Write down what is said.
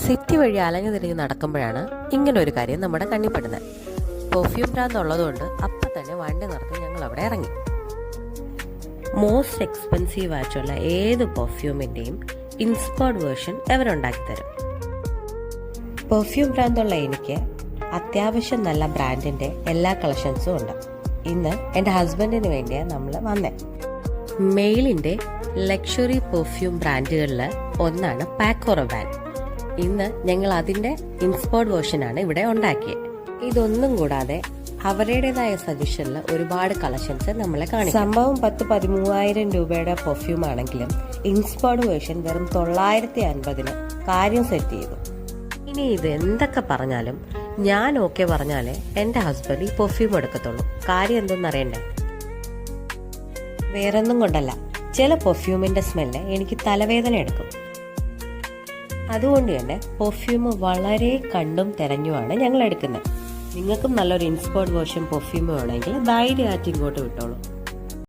City വഴി അലഞ്ഞു തിരിഞ്ഞ് നടക്കുമ്പോഴാണ് ഇങ്ങനെ ഒരു കാര്യം നമ്മുടെ കണ്ണിപ്പെടുന്നത്. പെർഫ്യൂം ബ്രാൻഡ് ഉള്ളതുകൊണ്ട് അപ്പം തന്നെ വണ്ടി നിർത്തി ഞങ്ങൾ അവിടെ ഇറങ്ങി. മോസ്റ്റ് എക്സ്പെൻസീവ് ആയിട്ടുള്ള ഏത് പെർഫ്യൂമിൻ്റെയും ഇൻസ്പയർഡ് വേർഷൻ അവരുണ്ടാക്കി തരും. പെർഫ്യൂം ബ്രാൻഡുള്ള എനിക്ക് അത്യാവശ്യം നല്ല ബ്രാൻഡിൻ്റെ എല്ലാ കളക്ഷൻസും ഉണ്ട്. ഇന്ന് എൻ്റെ ഹസ്ബൻഡിന് വേണ്ടിയാണ് നമ്മൾ വന്നത്. മെയിലിൻ്റെ ലക്ഷറി പെർഫ്യൂം ബ്രാൻഡുകളിൽ ഒന്നാണ് പാക്കോ റബാൻ. ഇന്ന് ഞങ്ങൾ അതിൻ്റെ ഇൻസ്പയർഡ് വേർഷനാണ് ഇവിടെ ഉണ്ടാക്കിയത്. ഇതൊന്നും കൂടാതെ അവരുടേതായ സജഷനിൽ ഒരുപാട് കളക്ഷൻസ് നമ്മളെ കാണിക്കും. സംഭവം 10-13,000 രൂപയുടെ പെർഫ്യൂം ആണെങ്കിലും ഇൻസ്പയർഡ് വേർഷൻ വെറും 950-ന് കാര്യം സെറ്റ് ചെയ്തു. ഇനി ഇത് എന്തൊക്കെ പറഞ്ഞാലും ഞാൻ ഓക്കെ പറഞ്ഞാലേ എൻ്റെ ഹസ്ബൻഡ് ഈ പെർഫ്യൂം എടുക്കത്തുള്ളൂ. കാര്യം എന്തെന്നറിയണ്ടേ? വേറൊന്നും കൊണ്ടല്ല, ചില പെർഫ്യൂമിന്റെ സ്മെല്ല് എനിക്ക് തലവേദന എടുക്കും. അതുകൊണ്ട് തന്നെ പെർഫ്യൂം വളരെ കണ്ടും തിരഞ്ഞുമാണ് ഞങ്ങൾ എടുക്കുന്നത്. നിങ്ങൾക്കും നല്ലൊരു ഇൻസ്പയർഡ് വേർഷൻ പെർഫ്യൂം വേണമെങ്കിൽ ധൈര്യമായിട്ട് ഇങ്ങോട്ട് വിട്ടോളൂ.